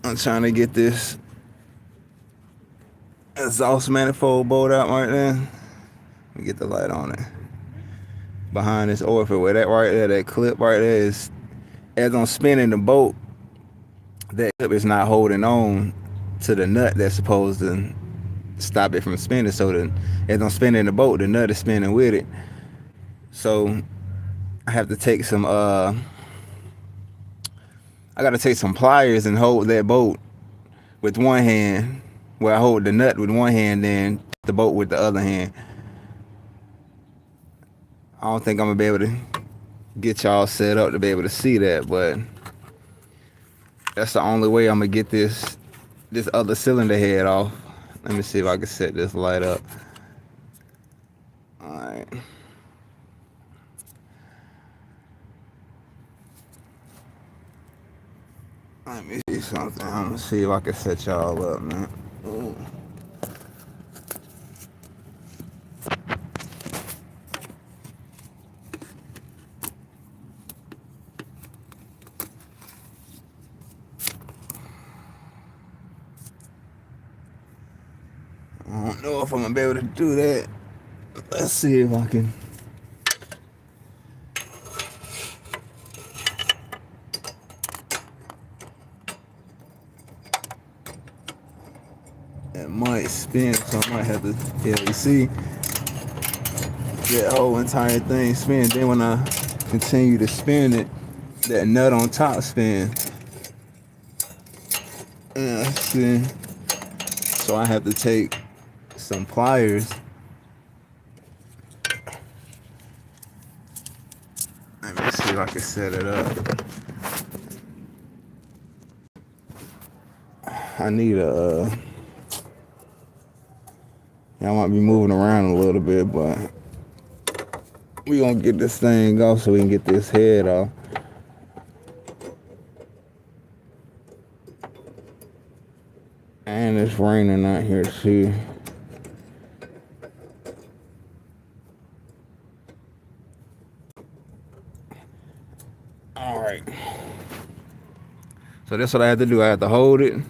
I'm trying to get this exhaust manifold bolt out right there. Let me get the light on it. Behind this orifice, where that right there, that clip right there is, as I'm spinning the bolt, that clip is not holding on to the nut that's supposed to stop it from spinning. So as I'm spinning the bolt, the nut is spinning with it. So I have to take some I gotta take some pliers and hold that bolt with one hand, where I hold the nut with one hand, then the bolt with the other hand. I don't think I'm gonna be able to get y'all set up to be able to see that, but that's the only way I'm gonna get this other cylinder head off. Let me see if I can set this light up. Alright. Let me see something. I'm gonna see if I can set y'all up, man. Ooh. I don't know if I'm gonna be able to do that. Let's see if I can. It might spin, so I might have to, yeah, you see that whole entire thing spin. Then when I continue to spin it, that nut on top spin. Yeah, see. So I have to take some pliers. Let me see if I can set it up. I need a. I might be moving around a little bit, but we gonna get this thing off so we can get this head off. And it's raining out here too. Alright. So that's what I have to do. I have to hold it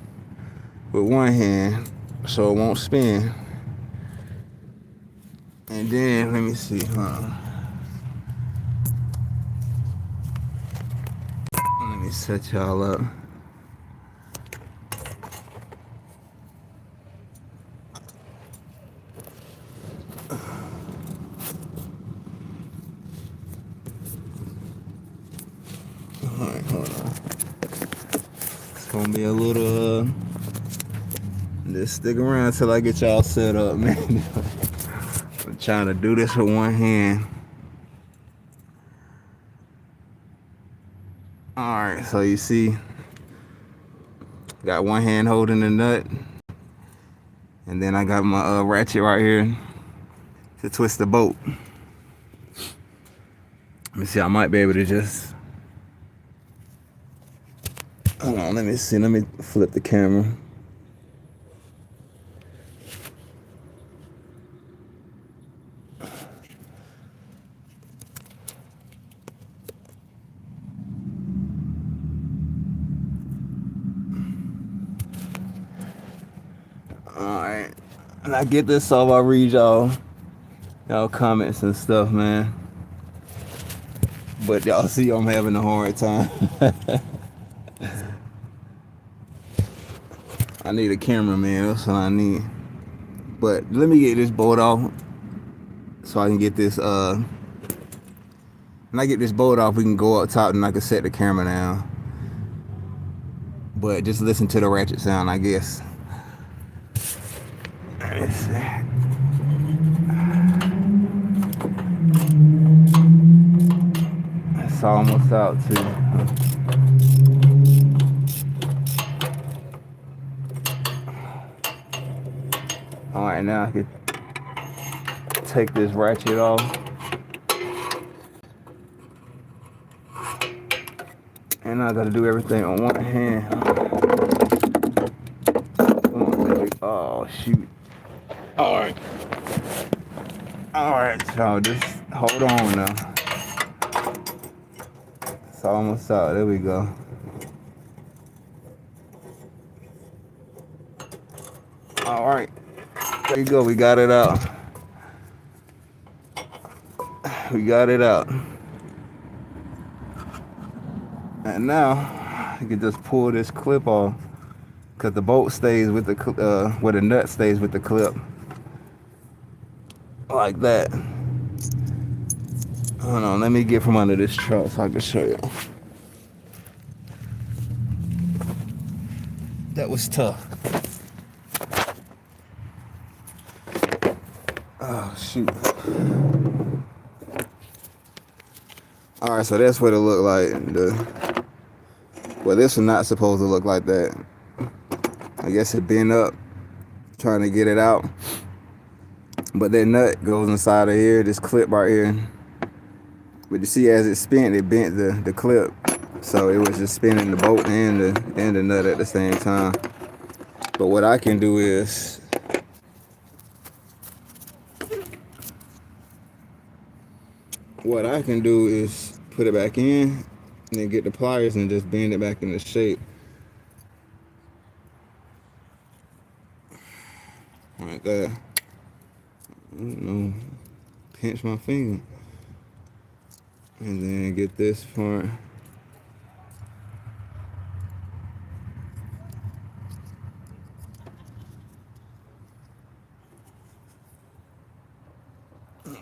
with one hand so it won't spin. And then, let me see. Let me set y'all up. Alright, hold on. It's gonna be a little, just stick around till I get y'all set up, man. I'm trying to do this with one hand. Alright, so you see, got one hand holding the nut, and then I got my ratchet right here to twist the bolt. Let me see, I might be able to just, hold on, let me see, let me flip the camera. Alright, and I get this off, I'll read y'all comments and stuff, man. But y'all see I'm having a hard time. I need a cameraman, that's what I need. But let me get this bolt off so I can get this, when I get this bolt off, we can go up top and I can set the camera down. But just listen to the ratchet sound, I guess. Let's see. It's almost out too. Alright, now I can take this ratchet off. And I gotta do everything on one hand. Oh shoot. Alright. Alright, y'all, just hold on now. It's almost out. There we go. All right, there you go. We got it out. We got it out. And now you can just pull this clip off, because the bolt stays with the where the nut stays with the clip, like that. Hold on, let me get from under this truck so I can show you. That was tough. Oh shoot. All right, so that's what it looked like. Well, this was not supposed to look like that. I guess it bent up trying to get it out. But that nut goes inside of here, this clip right here. But you see, as it spent, it bent the clip. So it was just spinning the bolt and the nut at the same time. But what I can do is put it back in and then get the pliers and just bend it back into shape. Like that. I don't know. Pinch my finger. And then get this part.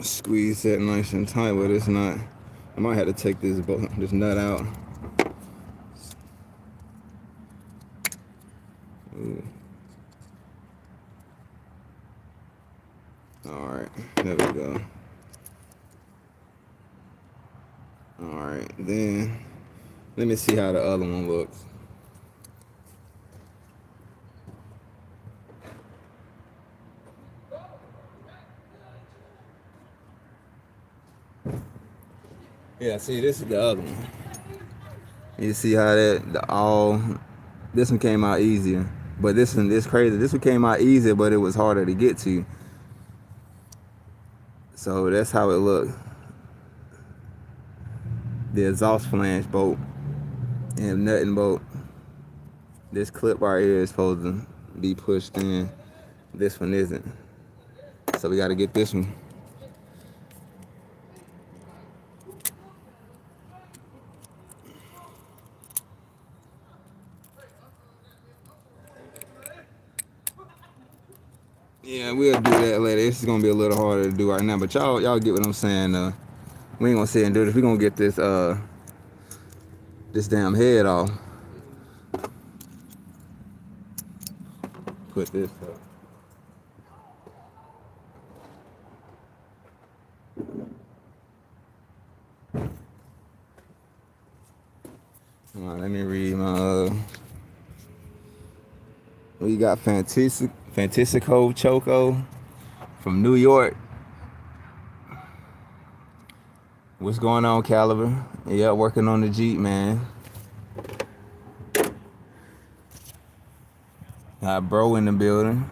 Squeeze that nice and tight, but it's not. I might have to take this nut out. Ooh. All right, there we go. All right, then let me see how the other one looks. Yeah, see, this is the other one. You see how this one came out easier. But this one is crazy. This one came out easier, but it was harder to get to. So that's how it looked. The exhaust flange bolt and nutting bolt. This clip right here is supposed to be pushed in. This one isn't. So we got to get this one. Yeah, we'll do that later. This is gonna be a little harder to do right now, but y'all get what I'm saying. We ain't gonna sit and do this. We gonna get this this damn head off. Put this up. Come on, let me read my. We got Fantastico Choco from New York. What's going on, Caliber? Yeah, working on the Jeep, man. Got bro in the building.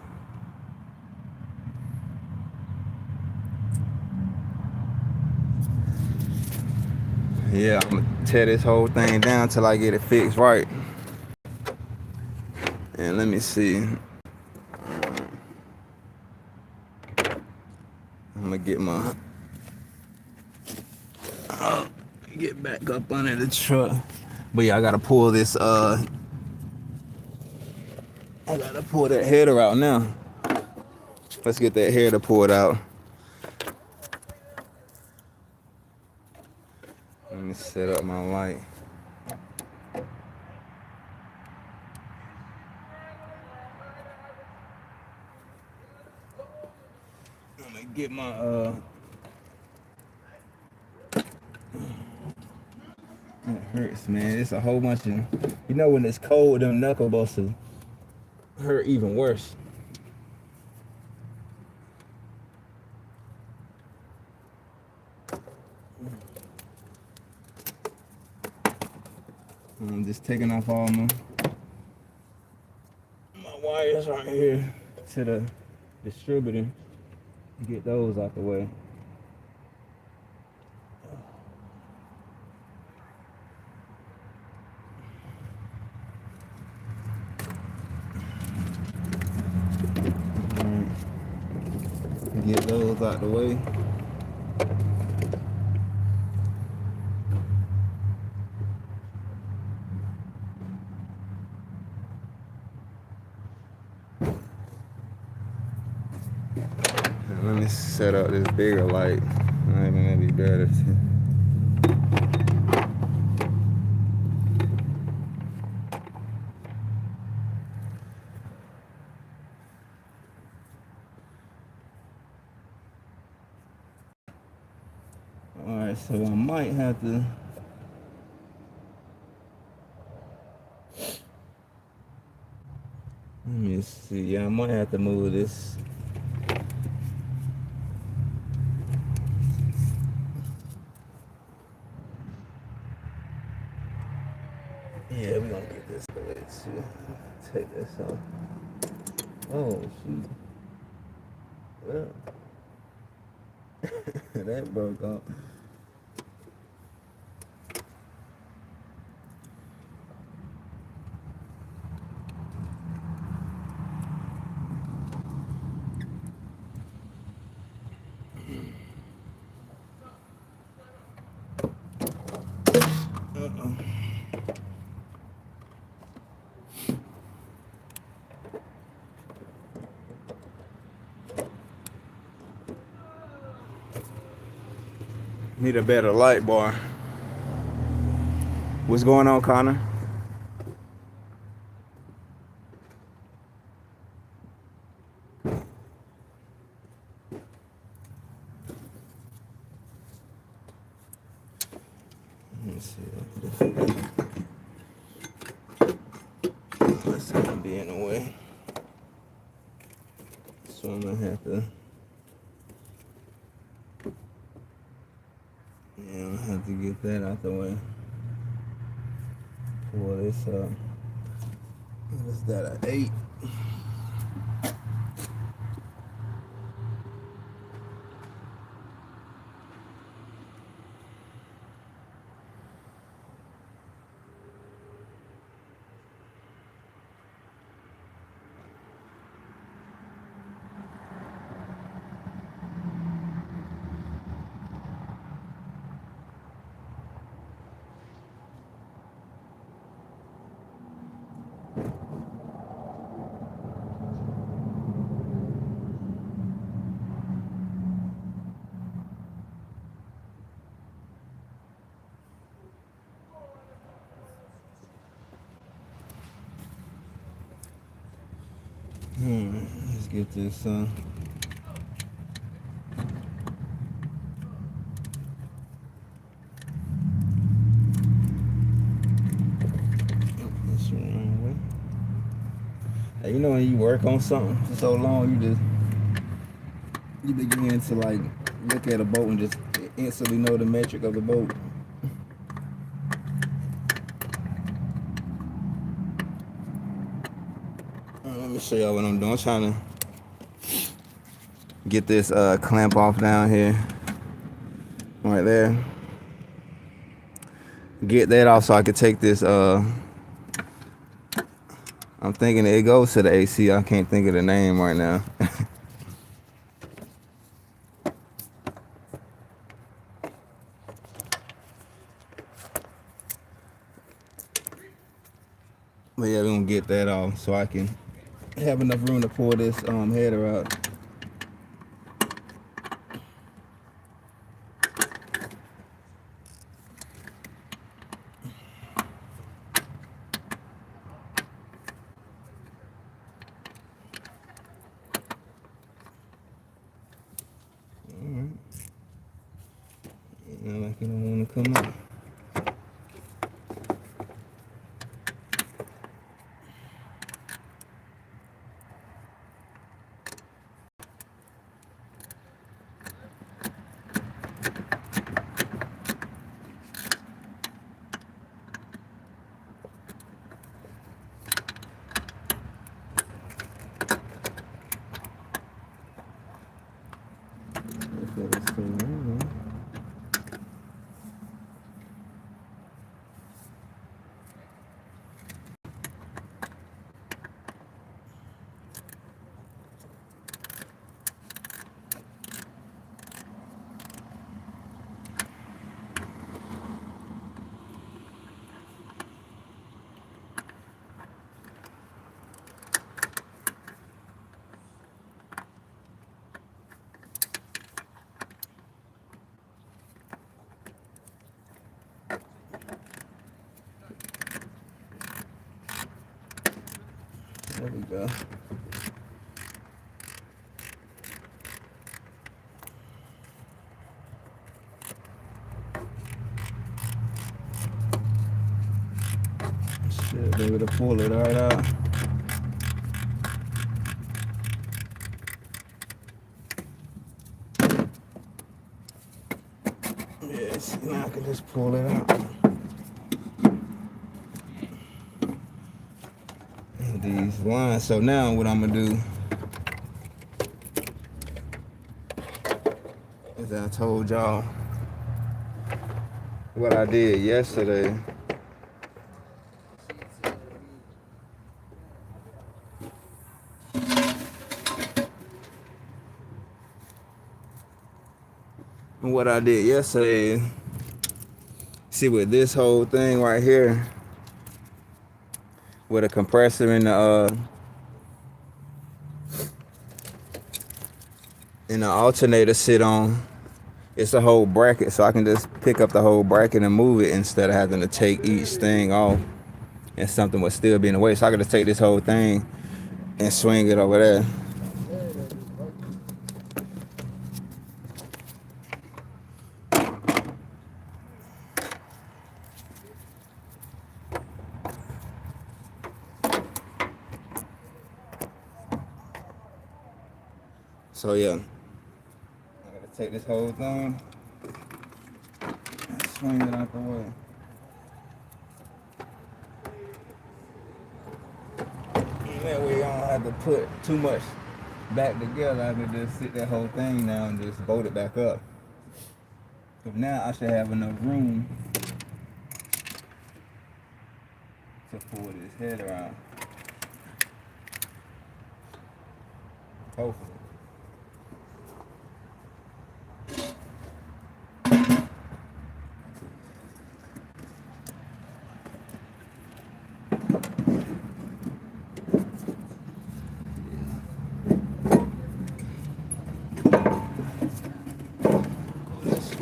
Yeah, I'm gonna tear this whole thing down till I get it fixed right. And let me see. I'm gonna get my get back up under the truck. But yeah, I gotta pull this I gotta pull that header out now. Let's get that header pulled out. Let me set up my light. I'm gonna get my it hurts, man. It's a whole bunch of, you know, when it's cold, them knuckle busters hurt even worse. I'm just taking off all my wires right here to the distributor. Get those out the way. get those out the way. And let me set up this bigger light. Maybe that'd be better too. Alright, so I might have to let me see. Yeah, I might have to move this. Yeah, we're gonna get this away too. Take this off. Oh shoot. Well that broke off. Need a better light bar. What's going on, Connor? Let's see. That's gonna be in the way. So I'm gonna have to. Yeah, I'm gonna have to get that out the way. Pull this up. What is that? An 8? Let's get this that's the wrong way. Hey, you know when you work on something for so long, you begin to like look at a boat and just instantly know the metric of the boat. Let me show y'all what I'm doing. I'm trying to get this clamp off down here, right there. Get that off so I can take this. I'm thinking it goes to the AC. I can't think of the name right now. But yeah, we're gonna get that off so I can have enough room to pull this header out. Alright. Now like I don't want to come out. There we go. Should be able to pull it right out. Yes, now I can just pull it out. And these lines. So now what I'm gonna do is I told y'all what I did yesterday. And what I did yesterday, see with this whole thing right here, with a compressor and the alternator sit on, it's a whole bracket, so I can just pick up the whole bracket and move it instead of having to take each thing off and something would still be in the way. So I can just take this whole thing and swing it over there. So yeah, I gotta take this whole thing and swing it out the way. And that way I don't have to put too much back together. I can just sit that whole thing down and just bolt it back up. So now I should have enough room to pull this head around. Hopefully.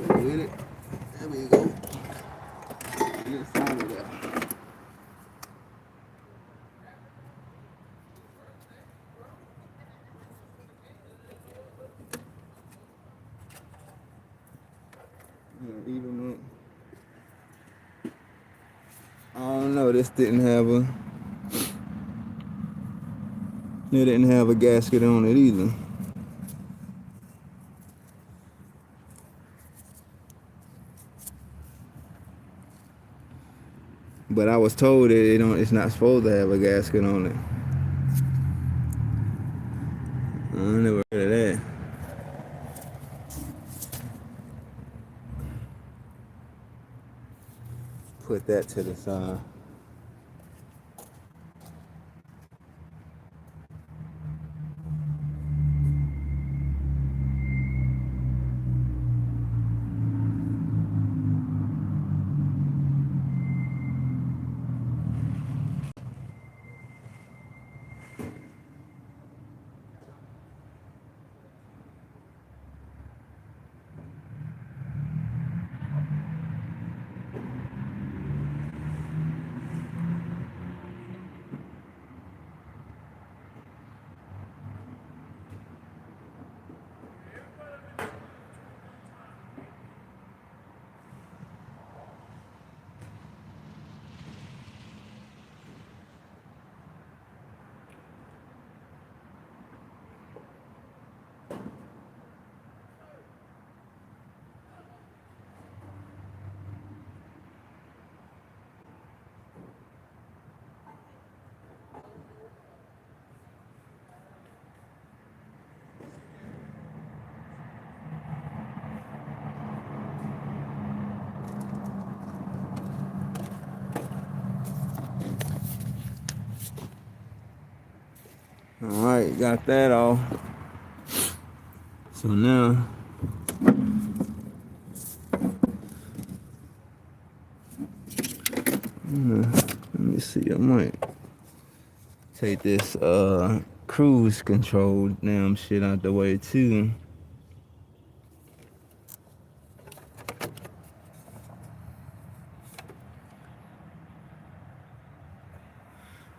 With it. There we go. Get some of that. Even I don't know. This didn't have a. It didn't have a gasket on it either. But I was told that it's not supposed to have a gasket on it. I never heard of that. Put that to the side. All right, got that off. So now, let me see. I might take this cruise control damn shit out the way too.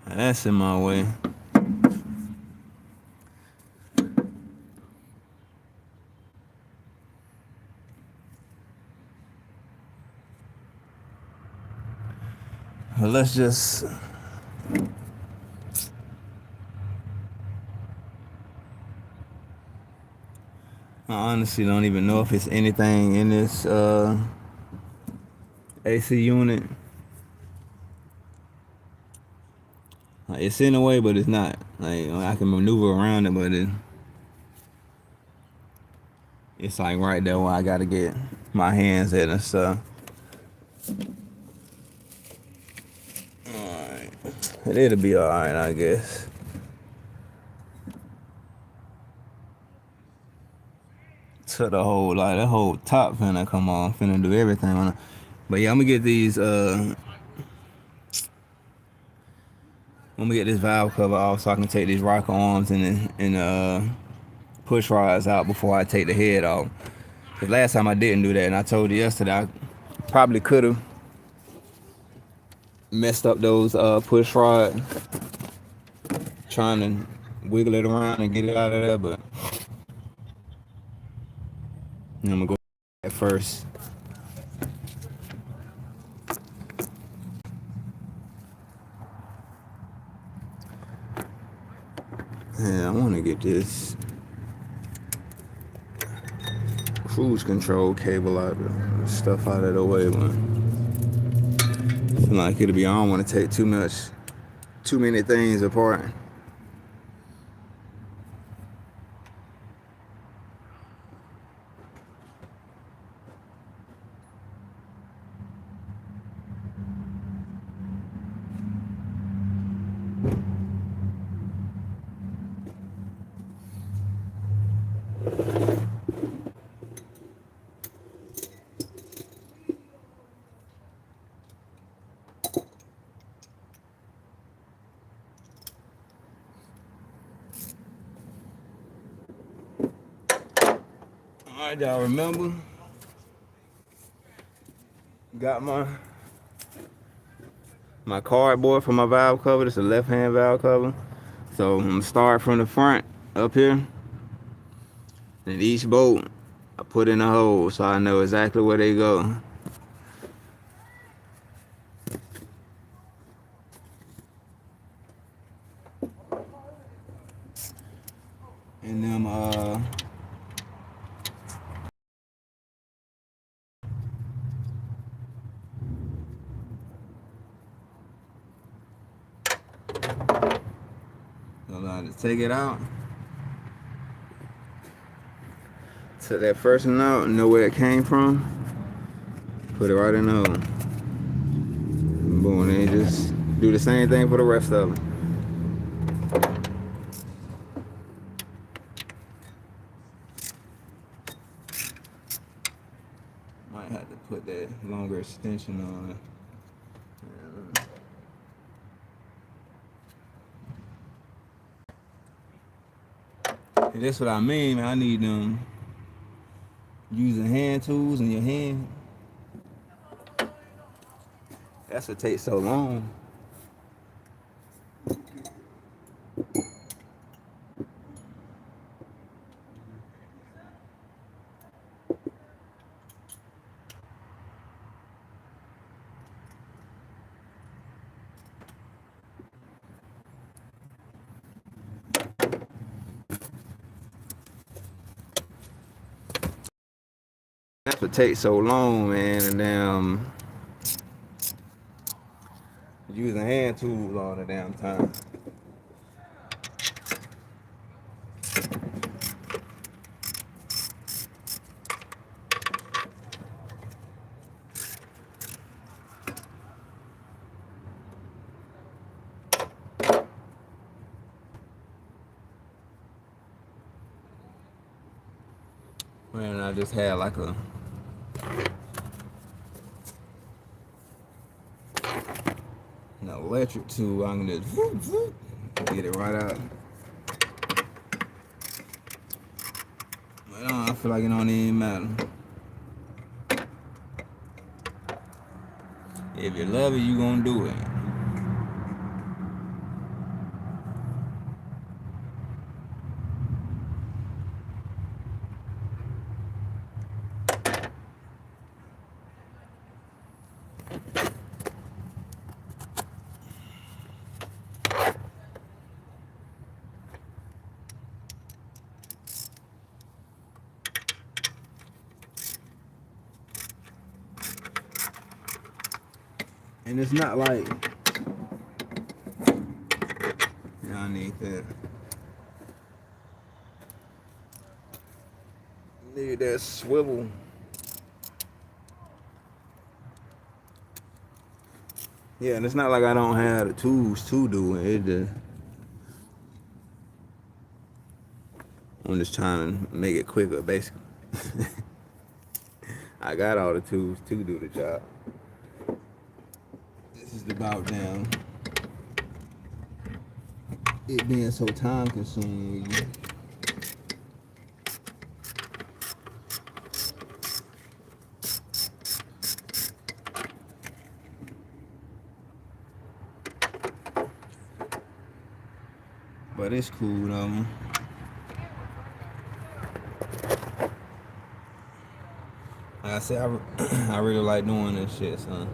That's in my way. let's just. I honestly don't even know if it's anything in this AC unit. Like, it's in a way, but it's not. Like, I can maneuver around it, but it's like right there where I gotta get my hands at and stuff. Alright. It'll be alright, I guess. To the whole, like, that whole top finna come on. Finna do everything on it. But yeah, I'm gonna get these, I'm gonna get this valve cover off so I can take these rocker arms and push rods out before I take the head off. Cause last time I didn't do that, and I told you yesterday I probably could have messed up those push rods trying to wiggle it around and get it out of there, but I'm gonna go at first. Yeah, I want to get this cruise control cable out of stuff out of the way, man. I feel like it'll be. I don't want to take too many things apart. All right, y'all remember? Got my cardboard for my valve cover. This is a left-hand valve cover. So I'm gonna start from the front up here. And each bolt I put in a hole so I know exactly where they go. And them to take it out. Took that first one out, know where it came from. Put it right in the hole. Boom, and just do the same thing for the rest of them. Might have to put that longer extension on it. And that's what I mean, man. I need them using hand tools in your hand. That's what takes so long. That's what takes so long, man. And damn, using hand tools all the damn time. Man, I just had like an electric tool. I'm gonna just get it right out. But I feel like it don't even matter. If you love it, you gonna do it. And it's not like, I need that. Need that swivel. Yeah, and it's not like I don't have the tools to do it. It just, I'm just trying to make it quicker, basically. I got all the tools to do the job. This is about damn it being so time consuming. But it's cool though. Like I said, I really like doing this shit, son.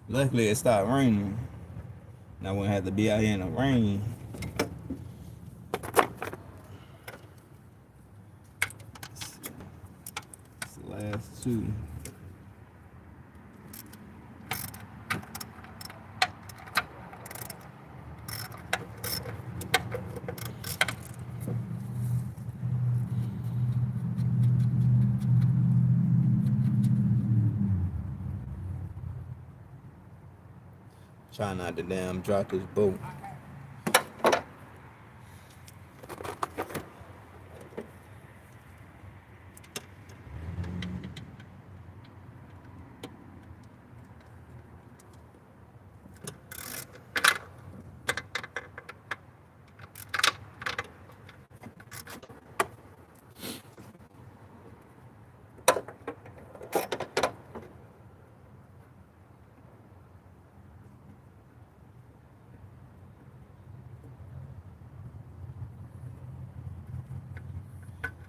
Luckily, it stopped raining. And I wouldn't have to be out here in the rain. It's the last two. Try not to damn drop this boat.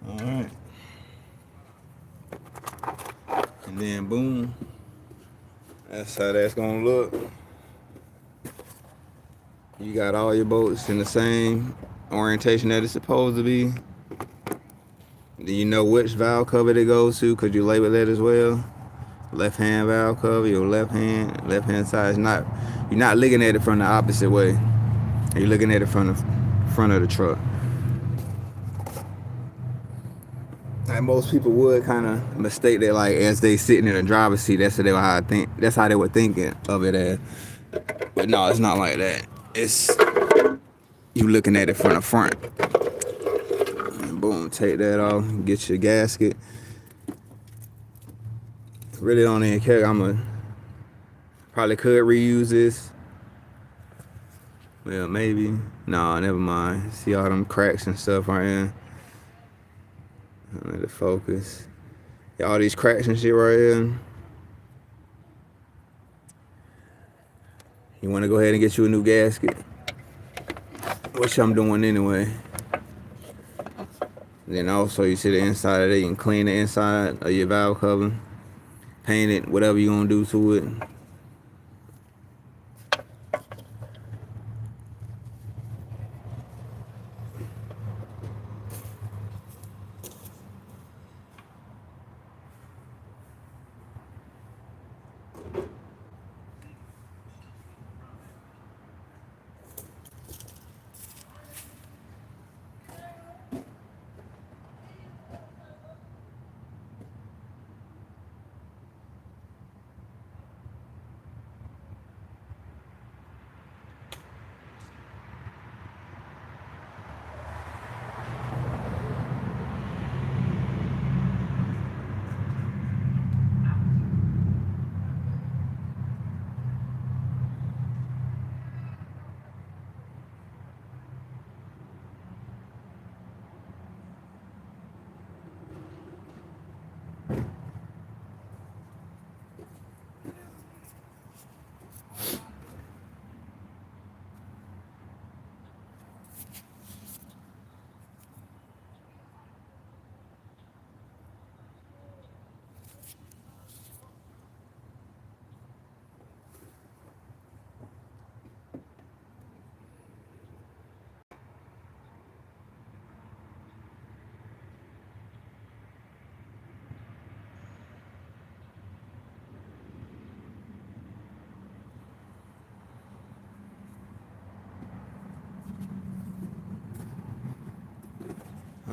Alright. And then boom. That's how that's gonna look. You got all your boats in the same orientation that it's supposed to be. Do you know which valve cover it goes to? Could you label that as well? Left hand valve cover, your left hand side is not, you're not looking at it from the opposite way. You're looking at it from the front of the truck. Like most people would kind of mistake that, like as they sitting in the driver's seat, that's how they were thinking of it as. But no, it's not like that. It's you looking at it from the front. And boom, take that off, get your gasket. Really don't even care. Probably could reuse this. Well, maybe. No, never mind. See all them cracks and stuff right here. Let it focus. Yeah, all these cracks and shit right here. You want to go ahead and get you a new gasket, which I'm doing anyway. Then also you see the inside of it. You can clean the inside of your valve cover, paint it, whatever you're gonna do to it.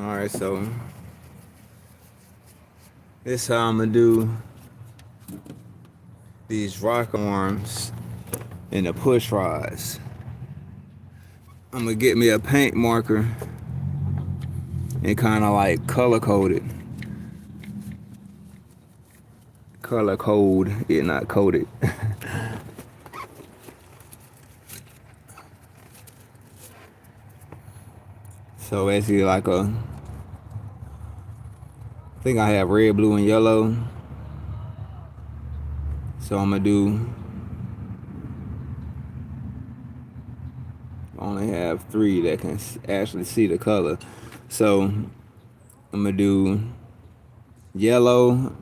Alright, so this how I'm gonna do these rock arms and the push rods. I'm gonna get me a paint marker and kind of like color code it. Color code it, not code it. So basically like I think I have red, blue, and yellow. So I'm gonna do, I only have 3 that can actually see the color. So I'm gonna do yellow.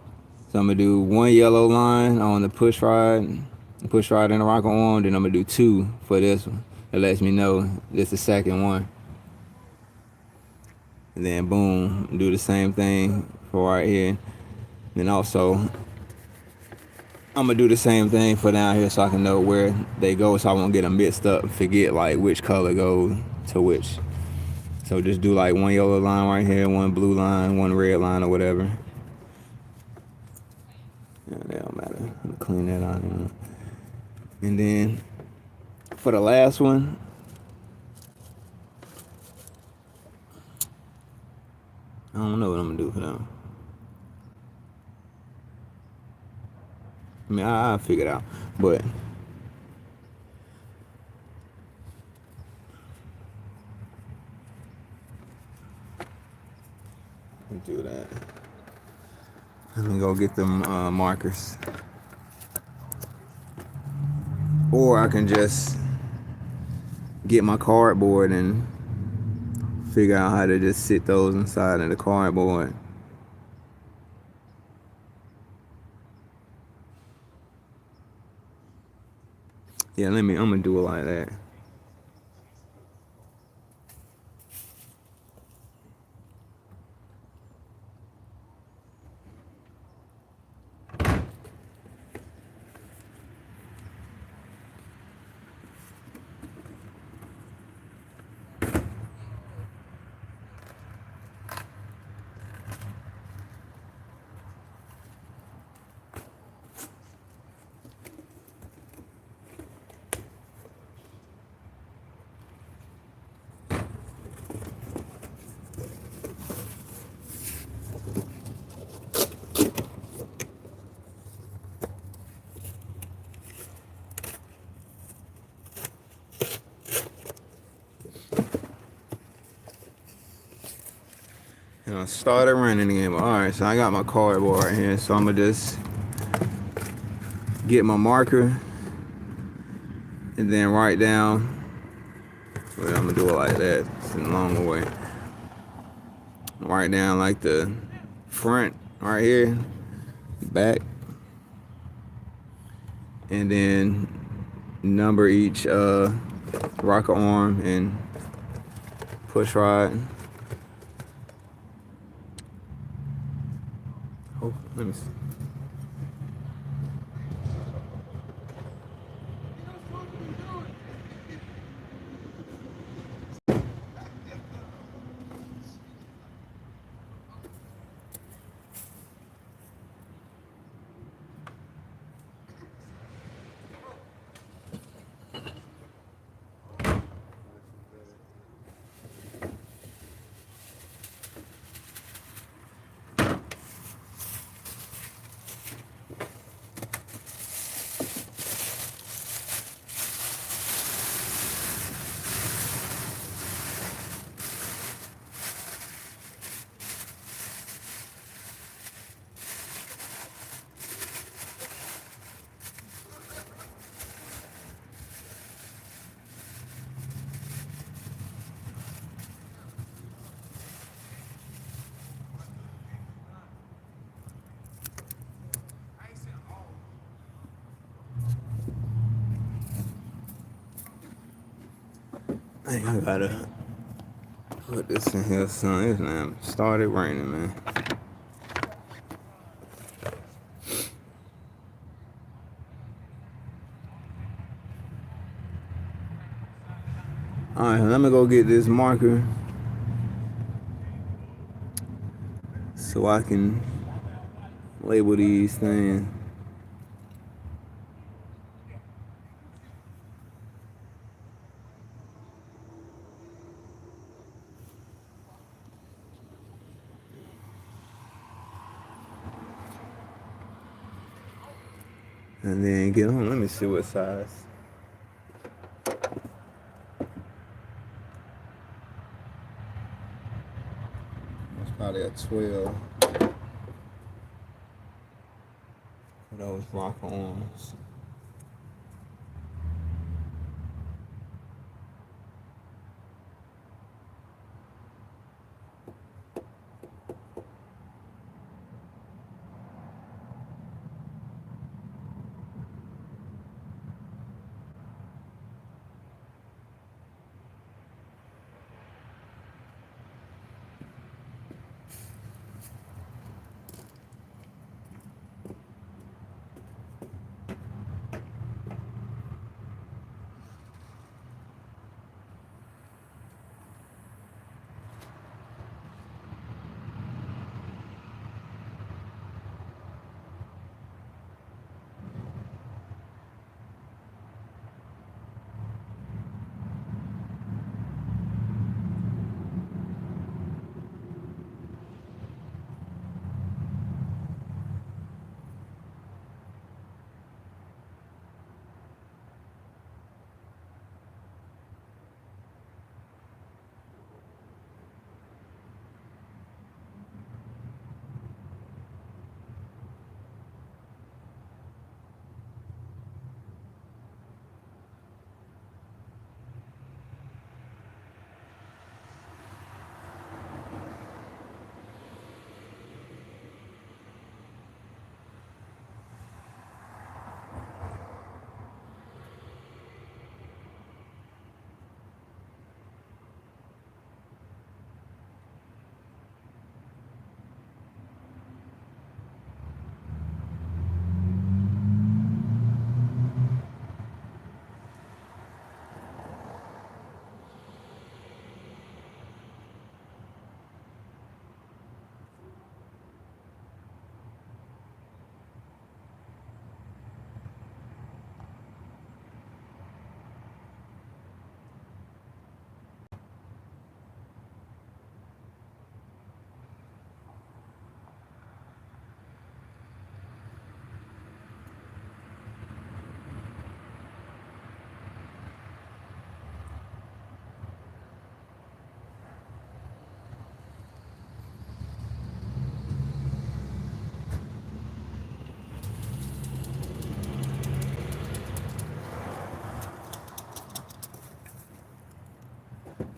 So I'm gonna do 1 yellow line on the push rod and the rocker arm. Then I'm gonna do 2 for this one. It lets me know this is the second one. And then boom, do the same thing for right here. And also I'm gonna do the same thing for down here so I can know where they go, so I won't get them mixed up and forget like which color goes to which. So just do like 1 yellow line right here, 1 blue line, 1 red line or whatever. Yeah, that don't matter. I'm gonna clean that out. And then for the last one, I don't know what I'm gonna do for them. I mean, I'll figure it out, but do that. Let me go get them markers. Or I can just get my cardboard and figure out how to just sit those inside of the cardboard. Yeah, I'm gonna do it like that. And I started running again. Alright, so I got my cardboard right here. So I'm gonna just get my marker and then write down. Well, I'm gonna do it like that. It's a long way. Write down like the front right here, back, and then number each rocker arm and push rod. Oh, let me see. I gotta put this in here, son. It's now started raining, man. Alright, let me go get this marker so I can label these things. And then get on. Let me see what size. That's probably a 12. For those rock arms.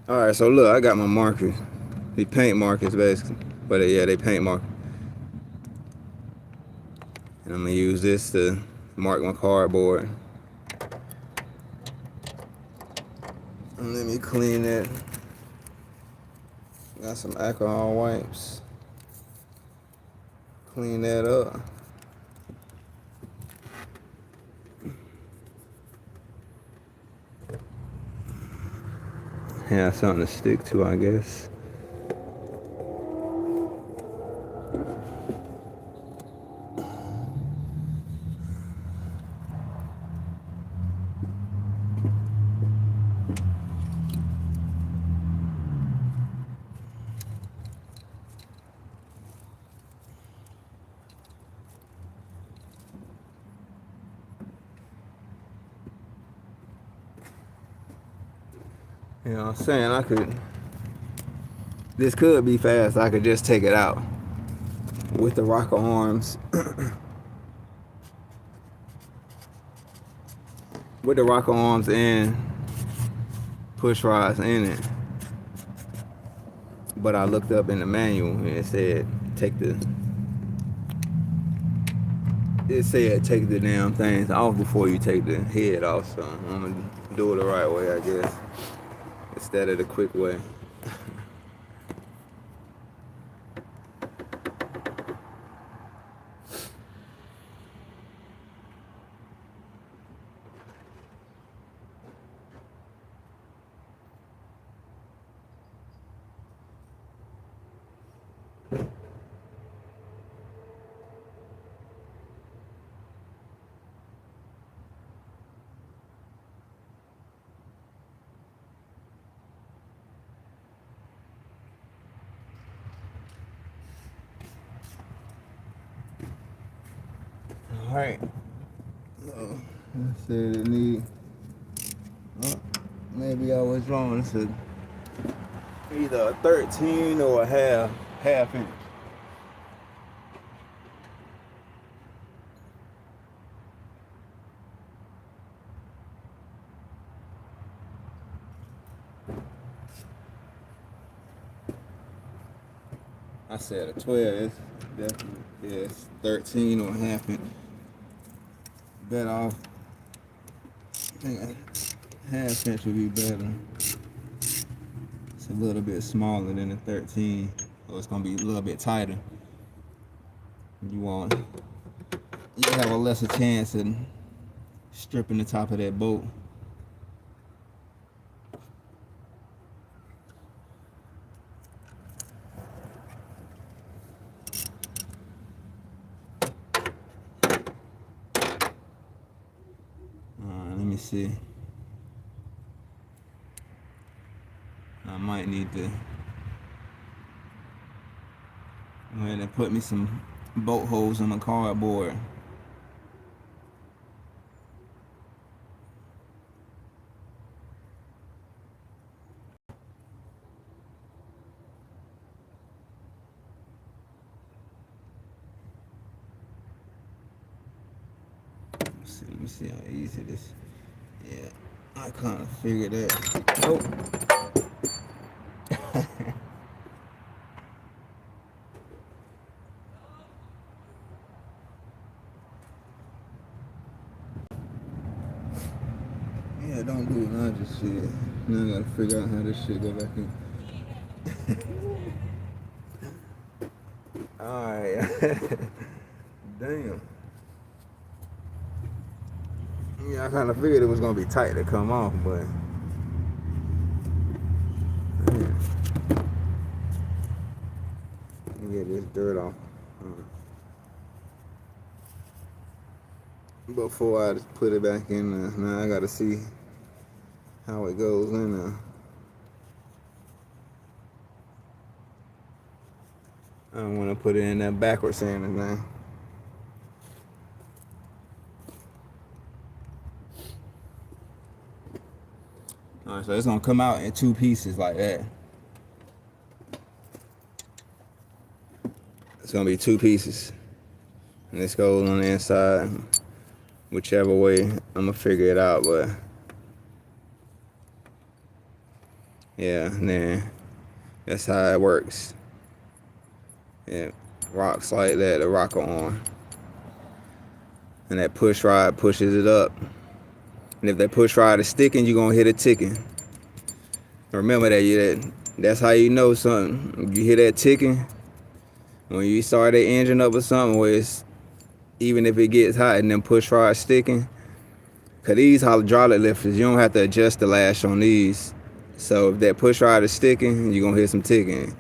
Alright, so look, I got my markers. The paint markers, basically. But yeah, they paint markers. And I'm going to use this to mark my cardboard. And let me clean it. Got some alcohol wipes. Clean that up. Yeah, something to stick to, I guess. You know what I'm saying? This could be fast. I could just take it out with the rocker arms. With the rocker arms and push rods in it. But I looked up in the manual and it said take the damn things off before you take the head off. So I'm gonna do it the right way, I guess, instead of the quick way. Alright. So, I said it need. Oh, maybe I was wrong. It's either a 13 or a half inch. I said a 12. It's definitely, yeah, it's 13 or a half inch. Better off. I think a half inch would be better. It's a little bit smaller than the 13, so it's gonna be a little bit tighter. You have a lesser chance of stripping the top of that bolt. Let me see. I might need to go ahead and put me some bolt holes on the cardboard. Let me see how easy this. Yeah, I kind of figured that. Nope. Yeah, don't do it. I just see it. Now I gotta figure out how this shit go back in. Alright. Damn. Yeah, I kind of figured it was gonna be tight to come off, but man, get this dirt off before I just put it back in there. Now I gotta see how it goes in there. I don't want to put it in there backwards or anything. Alright, so it's gonna come out in two pieces like that. It's gonna be two pieces. And this goes on the inside. Whichever way, I'm gonna figure it out, but yeah, and then that's how it works. Yeah, rocks like that, the rocker on. And that push rod pushes it up. And if that push rod is sticking, you're gonna hit it ticking. Remember that, that's how you know something. You hear that ticking, when you start that engine up or something, where it's, even if it gets hot and then push rod sticking, cause these hydraulic lifters, you don't have to adjust the lash on these. So if that push rod is sticking, you're gonna hear some ticking.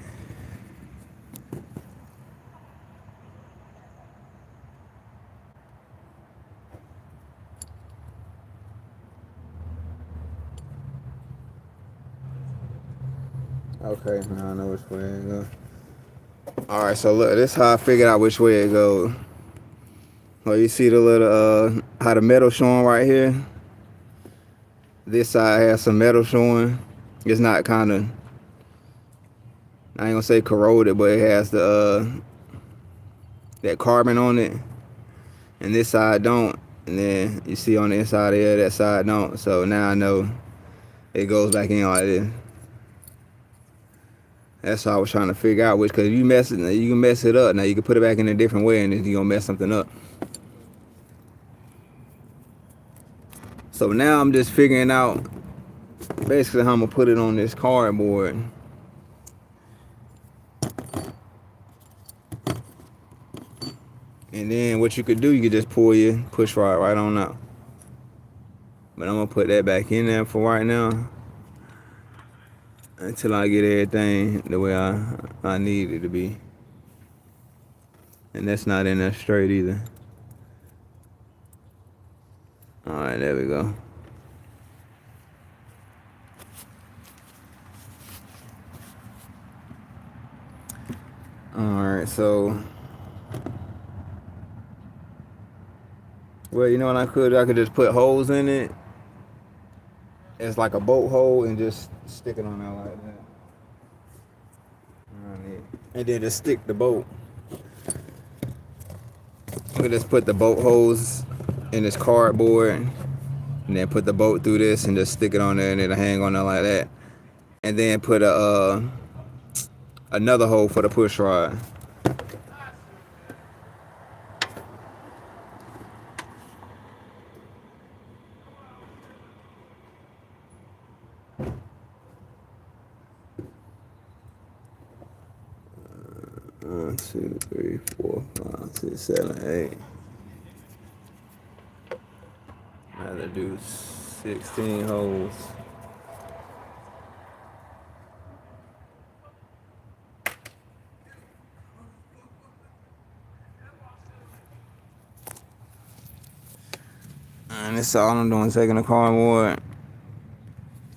Okay, now I know which way it goes. Alright, so look, this is how I figured out which way it goes. Well, you see the little, how the metal showing right here? This side has some metal showing. It's not kind of, I ain't gonna say corroded, but it has the, that carbon on it. And this side don't. And then you see on the inside there, that side don't. So now I know it goes back in like this. That's what I was trying to figure out, which, because you can mess it up. Now you can put it back in a different way and then you're gonna mess something up. So now I'm just figuring out basically how I'm gonna put it on this cardboard. And then what you could do, you could just pull your push rod right on out. But I'm gonna put that back in there for right now, until I get everything the way I need it to be. And that's not in there straight either. Alright, there we go. Alright, so Well, you know what I could? I could just put holes in it. It's like a bolt hole and just stick it on there like that. And then just stick the bolt. I could just put the bolt holes in this cardboard and then put the bolt through this and just stick it on there and it'll hang on there like that. And then put another hole for the push rod. 1, 2, 3, 4, 5, 6, 7, 8. I had to do 16 holes. And that's all I'm doing, taking the cardboard.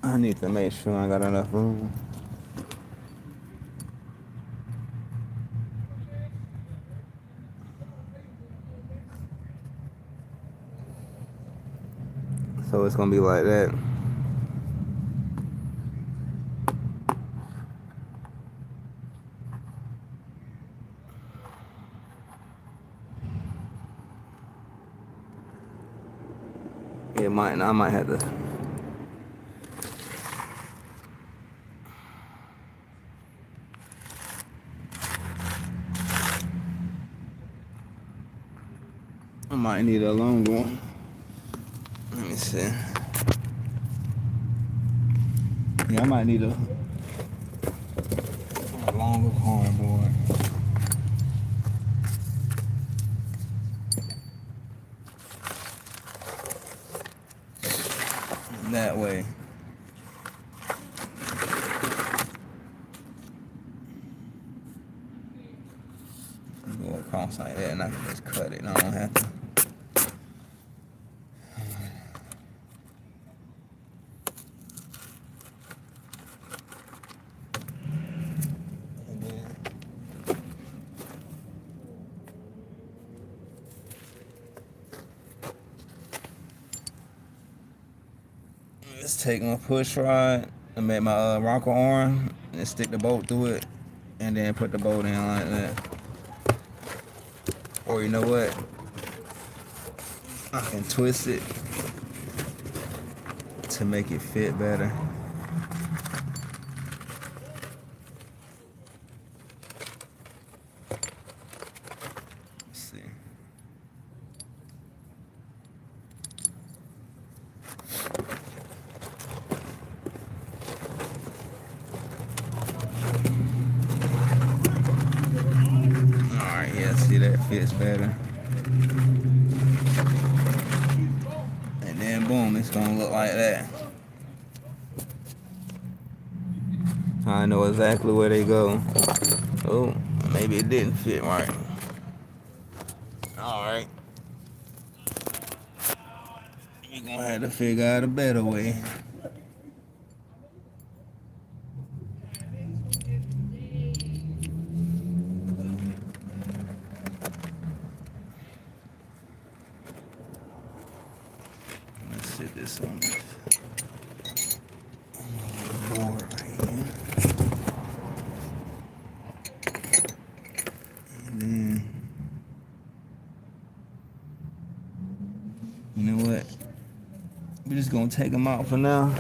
I need to make sure I got enough room. So it's gonna be like that. I might have to. I might need a longer one. Let me see. Yeah, I might need a longer cardboard. That way. Go across like that and I can just cut it and I don't have to. Let's take my push rod and make my rocker arm and stick the bolt through it and then put the bolt in like that. Or you know what? I can twist it to make it fit better. Let's see. Alright, yeah, see that fits better. And then boom, it's gonna look like that. So I know exactly where they go. Oh, maybe it didn't fit right. Alright. You're gonna have to figure out a better way. Let's sit this on this board right here. And then, you know what? We're just gonna take them out for now.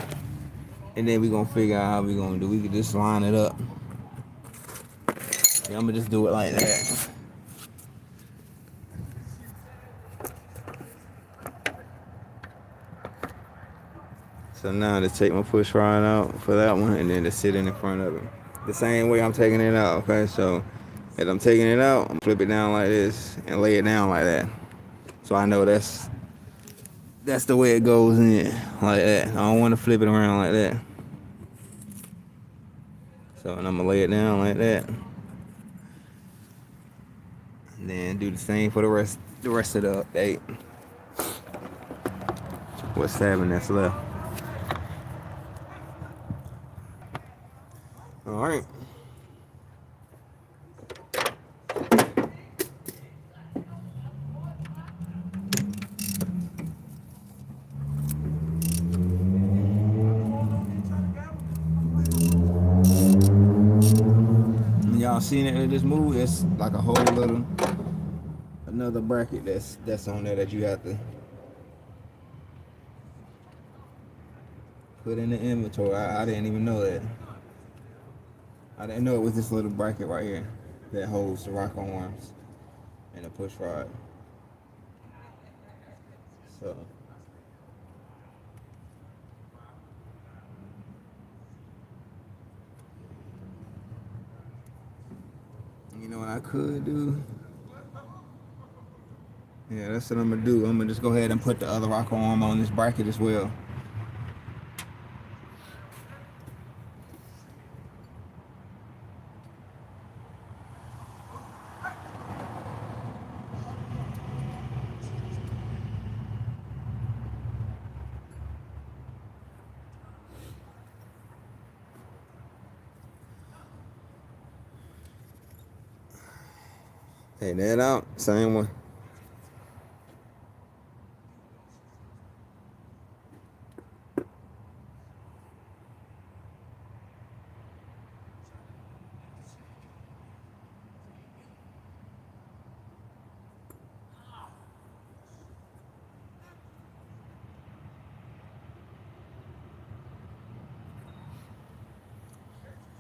And then we're gonna figure out how we're gonna do. We could just line it up. Yeah, I'm gonna just do it like that. So now to take my push rod out for that one and then to sit in front of it. The same way I'm taking it out, okay? So as I'm taking it out, I'm flip it down like this and lay it down like that. So I know that's the way it goes in, like that. I don't want to flip it around like that. So and I'm gonna lay it down like that. And then do the same for the rest of the update. What's 7 that's left? All right. y'all seen it in this movie, it's like a whole little another bracket that's on there that you have to put in the inventory. I didn't even know that. I didn't know it was this little bracket right here that holds the rocker arms and the push rod. So you know what I could do? Yeah, that's what I'm gonna do. I'm gonna just go ahead and put the other rocker arm on this bracket as well. Take that out, same one.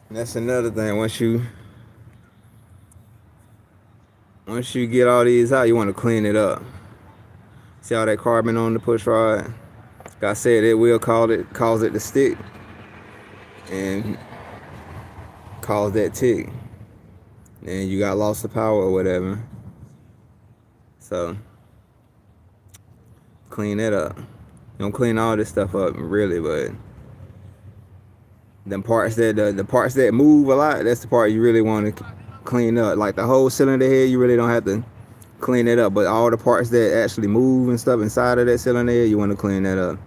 And that's another thing. Once you get all these out, you want to clean it up. See all that carbon on the push rod? Like I said, it will cause it to stick and cause that tick. And you got loss of power or whatever. So clean that up. You don't clean all this stuff up really, but the parts that move a lot, that's the part you really want to clean up. Like the whole cylinder head, you really don't have to clean it up, but all the parts that actually move and stuff inside of that cylinder head, you want to clean that up.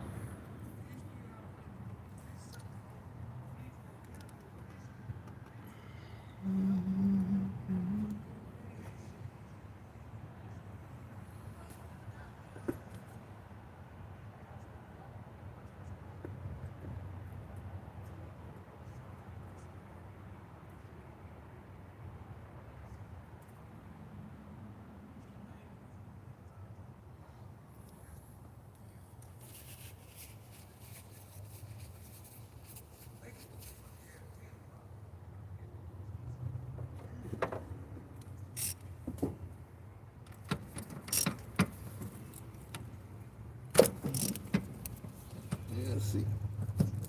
Let's see.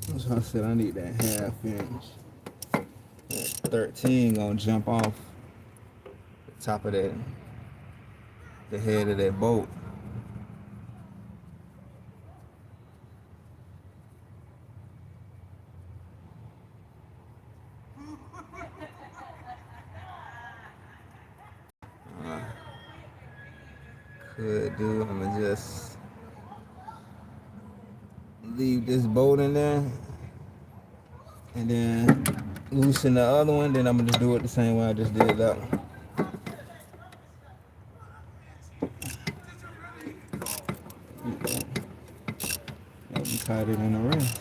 That's why I said I need that half inch. That 13 gonna jump off the top of the head of that bolt. Could do. I'm gonna just leave this bolt in there and then loosen the other one. Then I'm gonna just do it the same way I just did that one. That'll be tighter than the rest.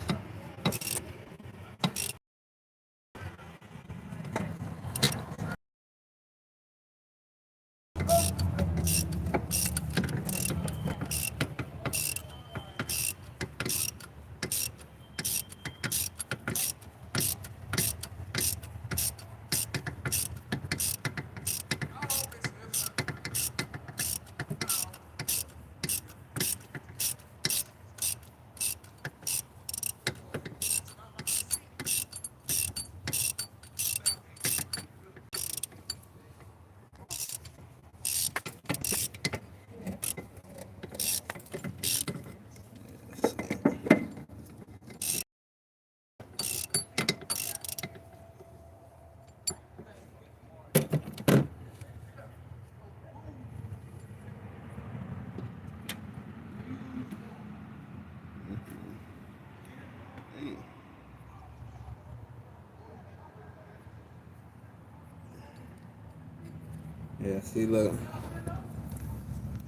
Yeah, see, look.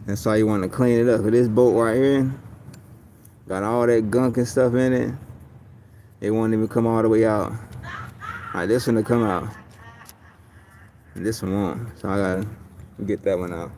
That's why you want to clean it up. Cause this bolt right here got all that gunk and stuff in it. It won't even come all the way out. Like this one to come out. And this one won't, so I gotta get that one out.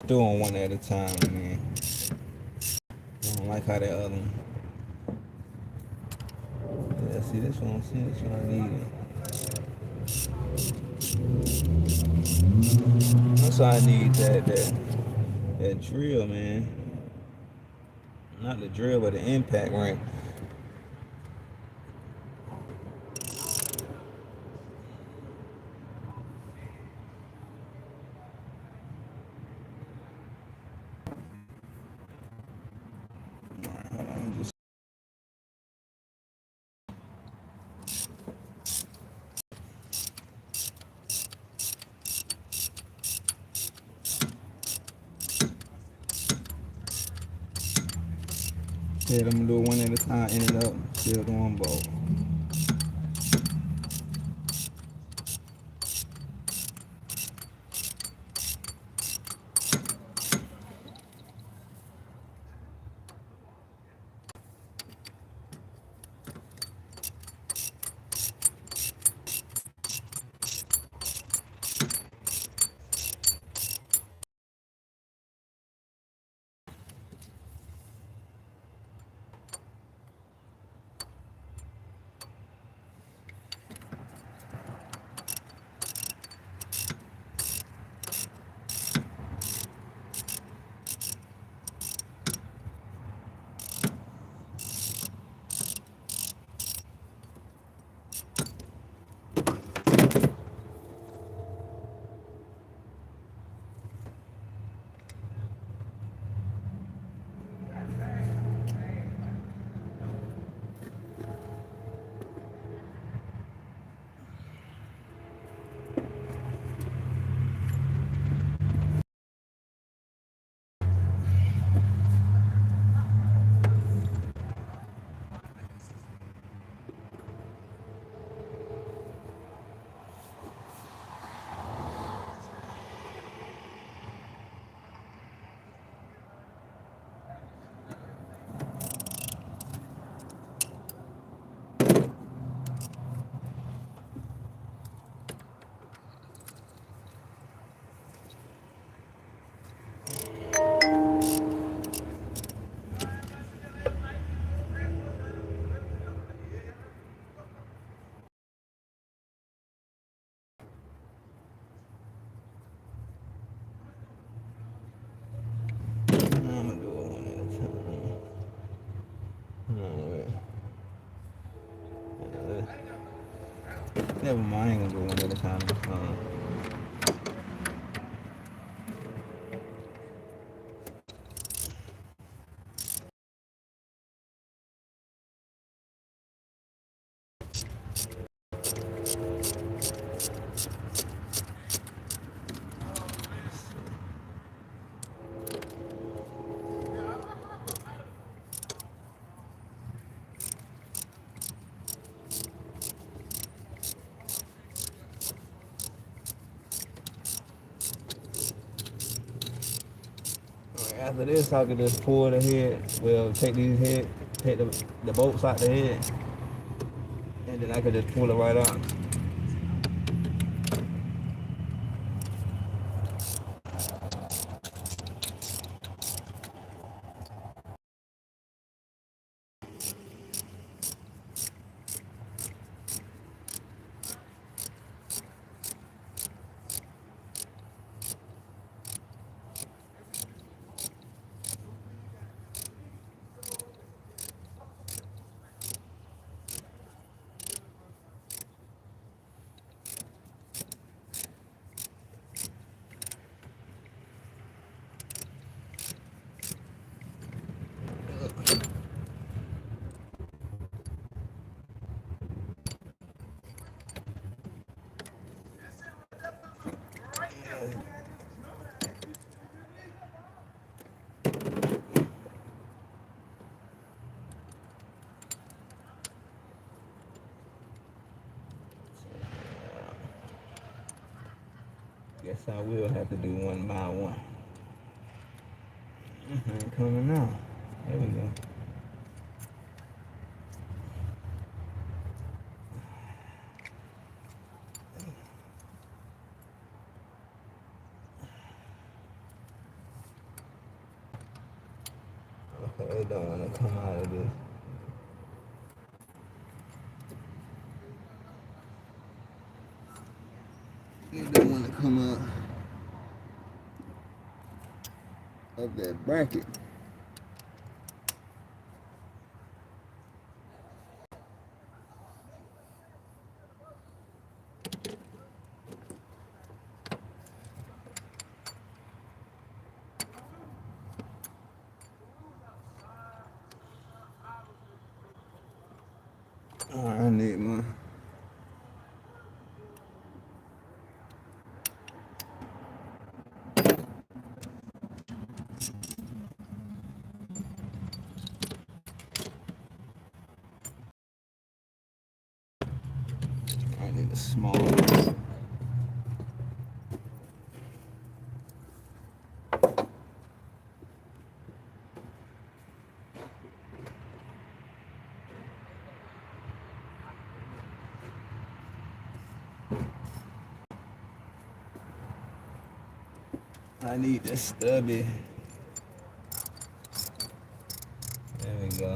Doing one at a time, man. I don't like how that other one. Yeah, see this one, I need it. That's why I need that drill, man. Not the drill, but the impact ring. Alright, hold on, just yeah, I'm gonna do it one at a time, end it up, still doing both. I'm gonna do it one at a time. Alright. Never mind, I ain't gonna do one at a time. After this, I can just pull the head. Well, take these head, take the bolts out the head, And then I could just pull it right out. Guess I will have to do one by one. Ain't coming out. There we go. Okay, it don't want to come out of this. It don't want to come out of that bracket. Oh, I need more. I need a small one. I need this stubby. There we go.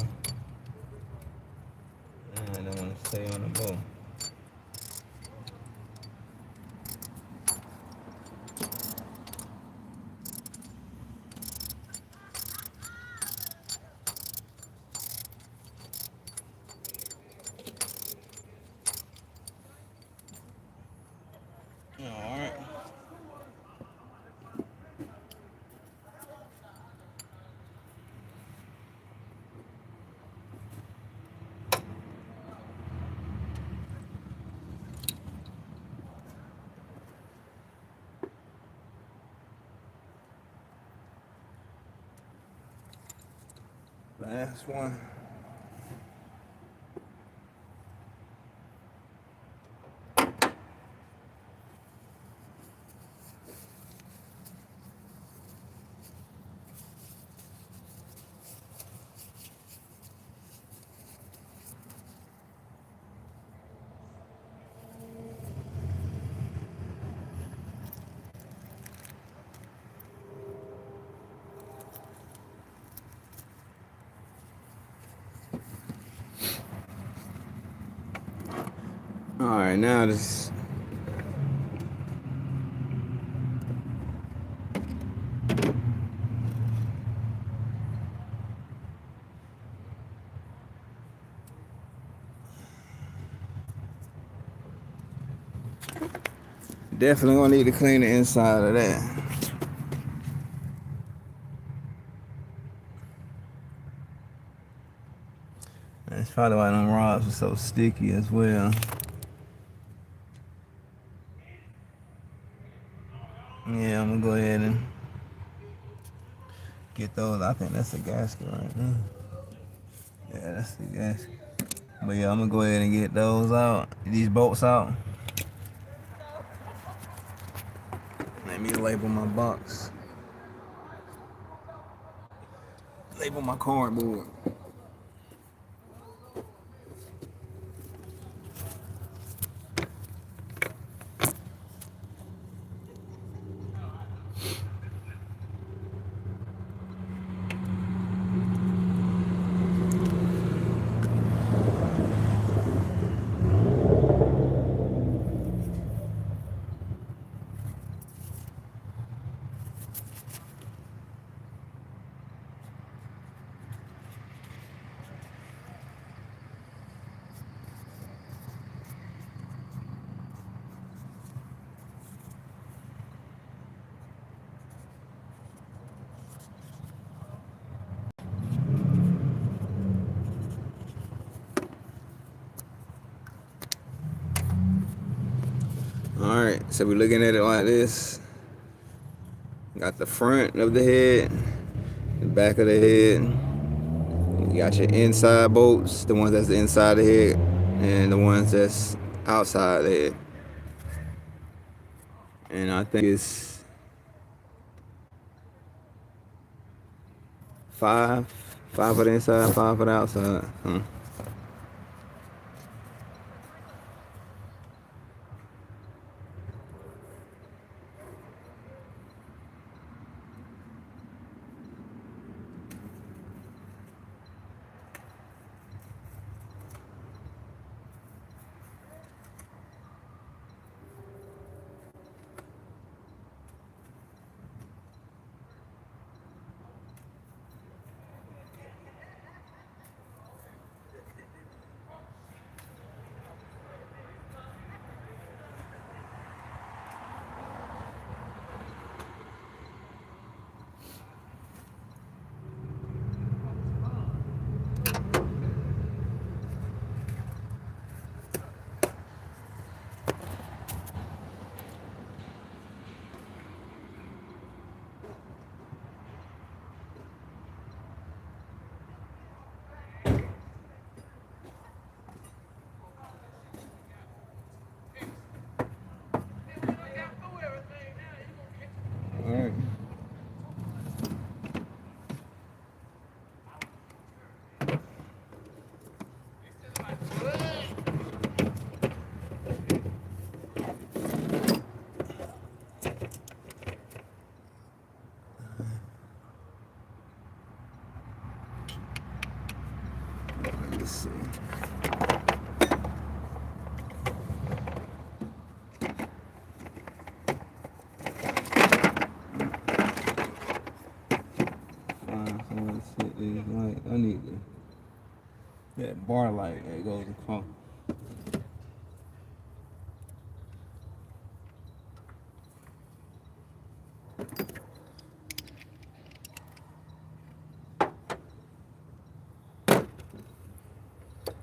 Now I don't want to stay on the bow. Alright. Last one. Alright, now this. Definitely gonna need to clean the inside of that. That's probably why them rods are so sticky as well. Yeah, I'm gonna go ahead and get those. I think that's a gasket right there. Yeah, that's the gasket. But yeah, I'm gonna go ahead and get those out. These bolts out. Let me label my box. Label my cardboard. So we're looking at it like this. Got the front of the head, the back of the head. You got your inside bolts, the ones that's inside the head, and the ones that's outside the head. And I think it's five for the inside, five for the outside. All right. Let's see. I need that bar light that goes across.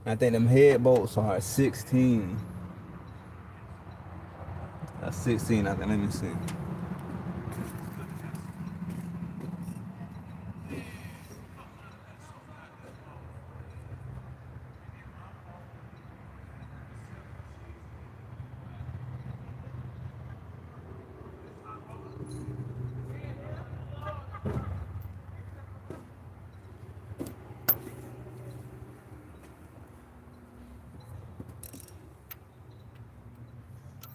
I think them head bolts are 16. That's 16, I think. Let me see.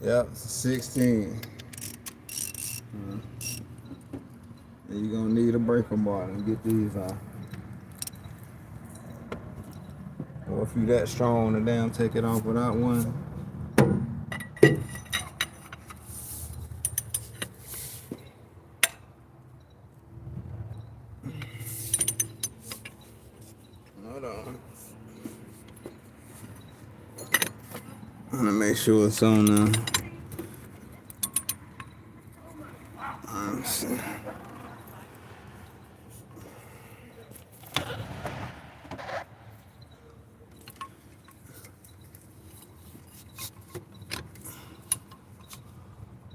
Yep, 16. And you're gonna need a breaker bar to get these out. Or if you that strong to damn take it off without one. Hold on. I'm gonna make sure it's on now.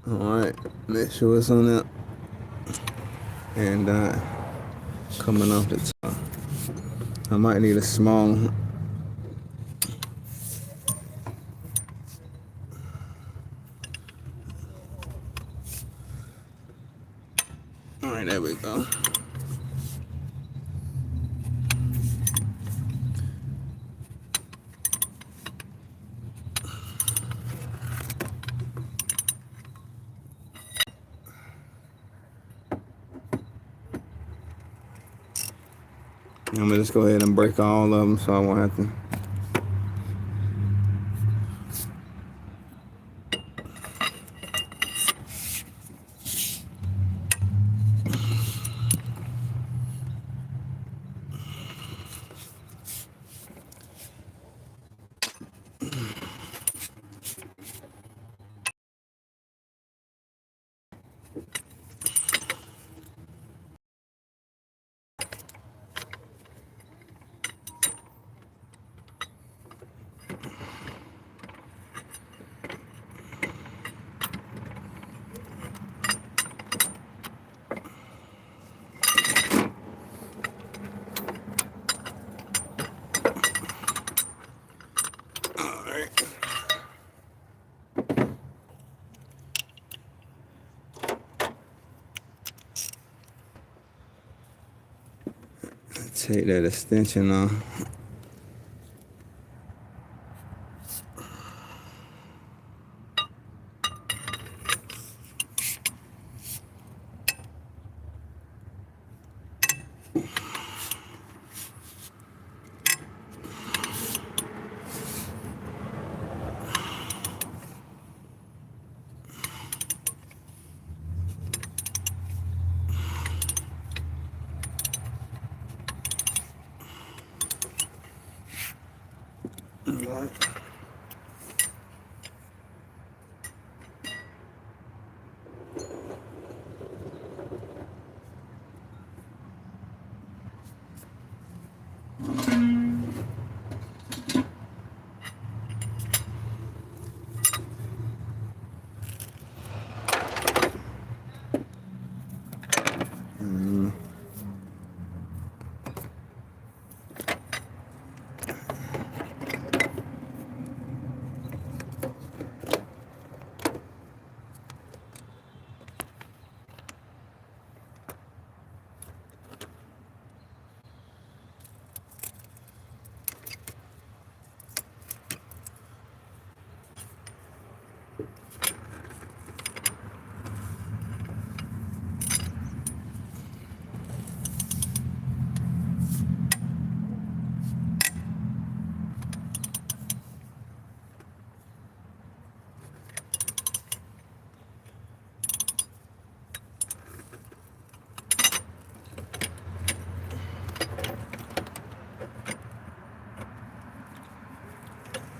Alright, make sure it's on there. And coming off the top. I might need a small. Alright, there we go. I'm gonna just go ahead and break all of them so I won't have to. Take that extension off.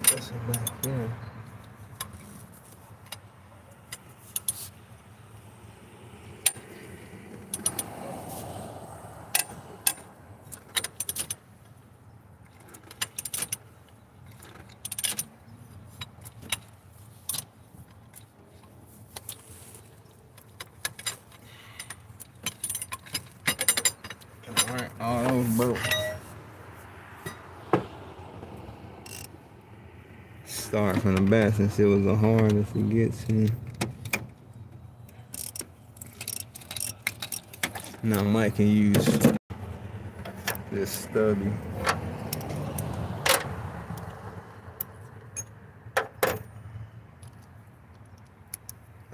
That's it back there. Alright, all those broke. Start from the back since it was the hardest to get to. Now Mike can use this stubby.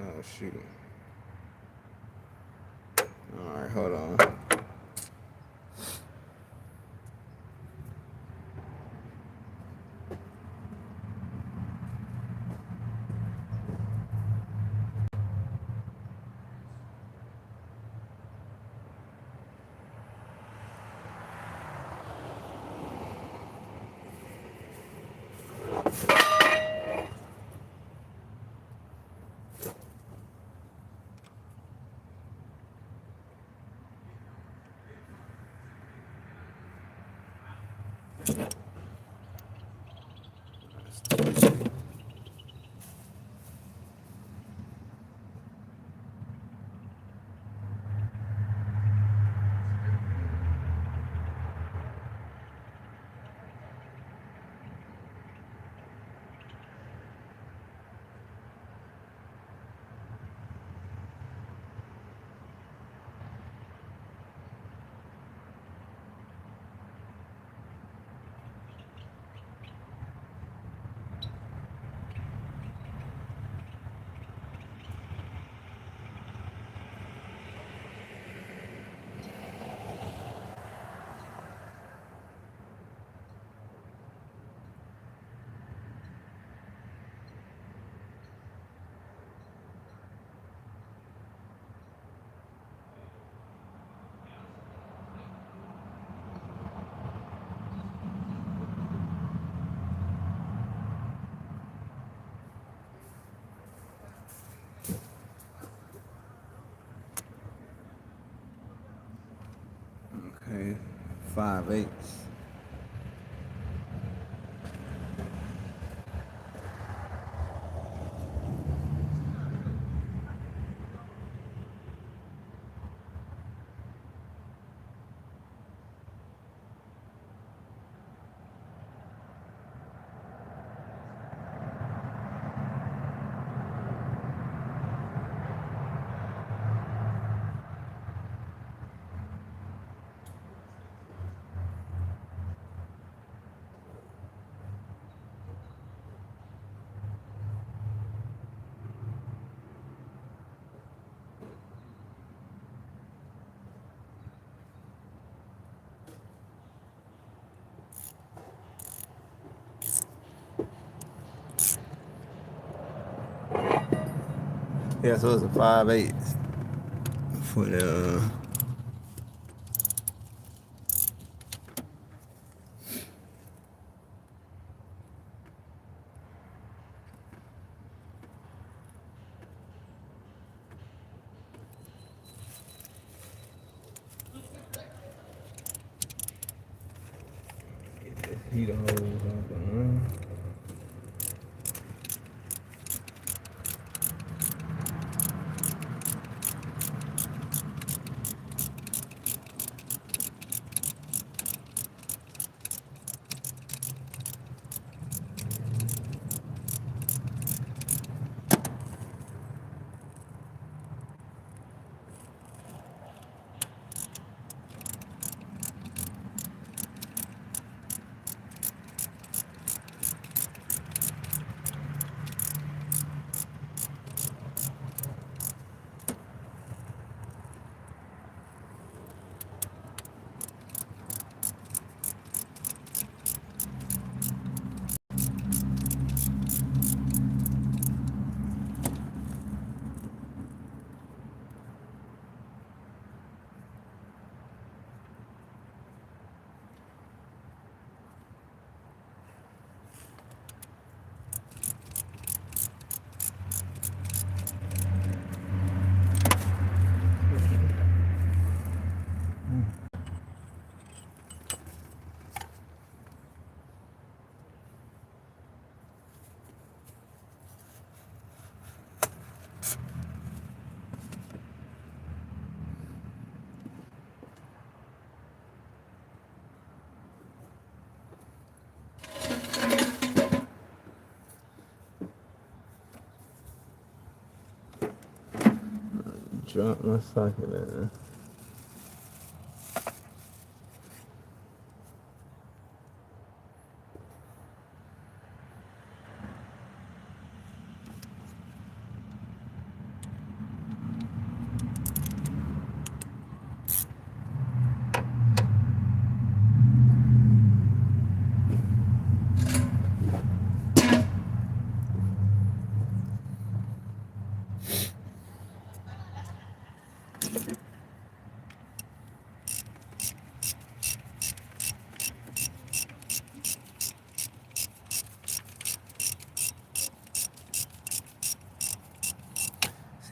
Oh shoot. Alright, hold on. Okay, 5/8. Yeah, so it's a 5/8 for the. Heater hose off. Drop my socket in there.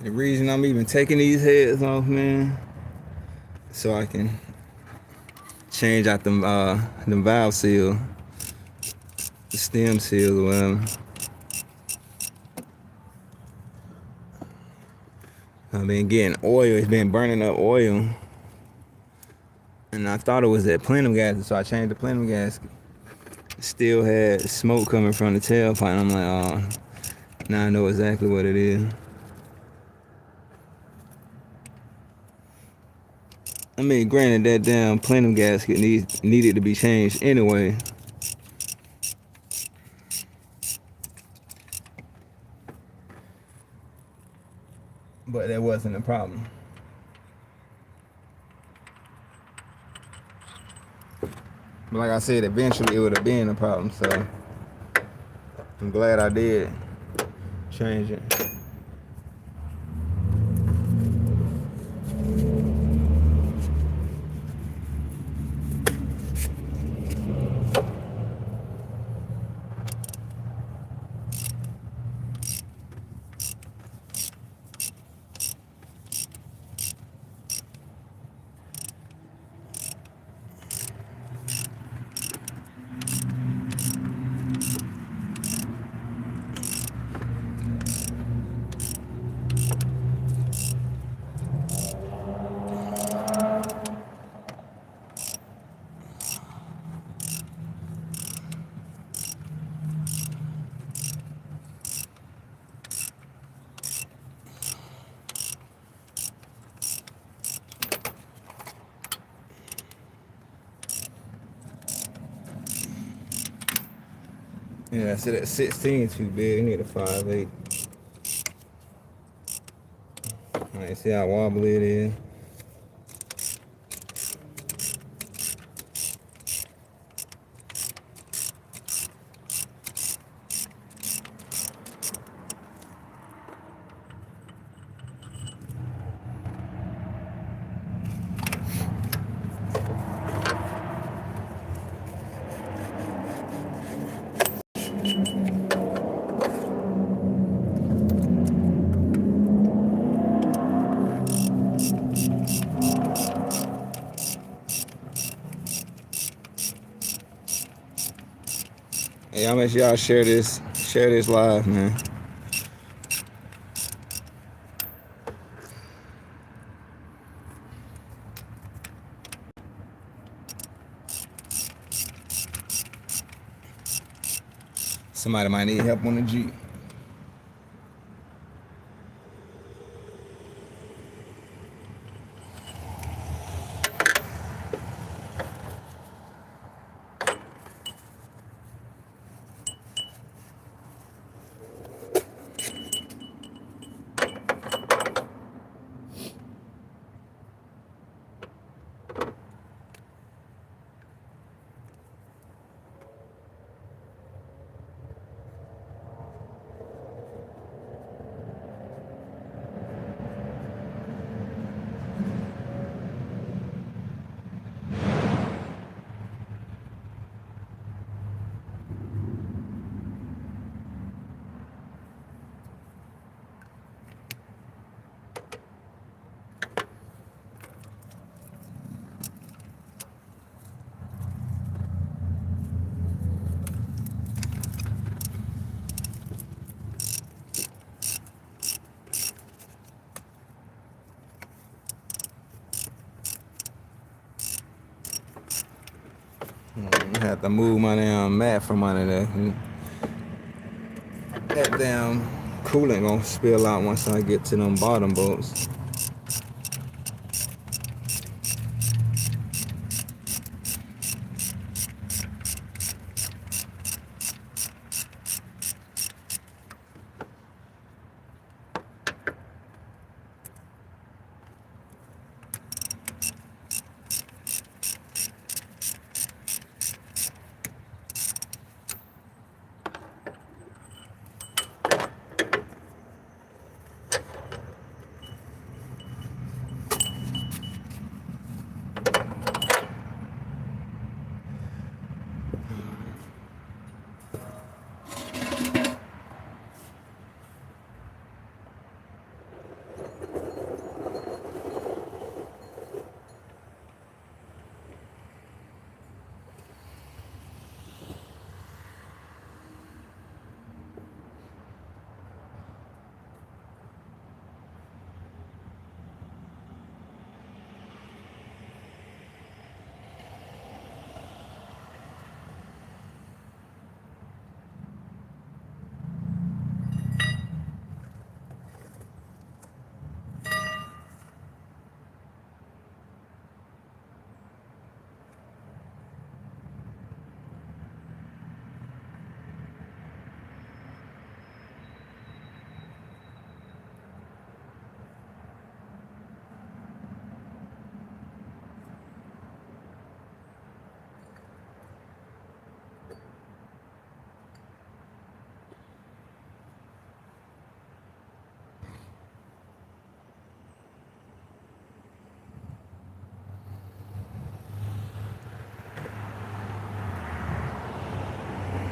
See, the reason I'm even taking these heads off, man, so I can change out them valve seal, the stem seal or whatever. I've been getting oil. It's been burning up oil, and I thought it was that plenum gasket, so I changed the plenum gasket. Still had smoke coming from the tailpipe. I'm like, oh, now I know exactly what it is. I mean, granted, that damn plenum gasket needed to be changed anyway. But that wasn't a problem. But like I said, eventually it would have been a problem, so I'm glad I did change it. Yeah, I said that 16 too big. You need a 5/8. Alright, see how wobbly it is. Hey, y'all make sure y'all share this live, man. Somebody might need help on the Jeep. I have to move my damn mat from under there. That damn coolant gonna spill out once I get to them bottom bolts.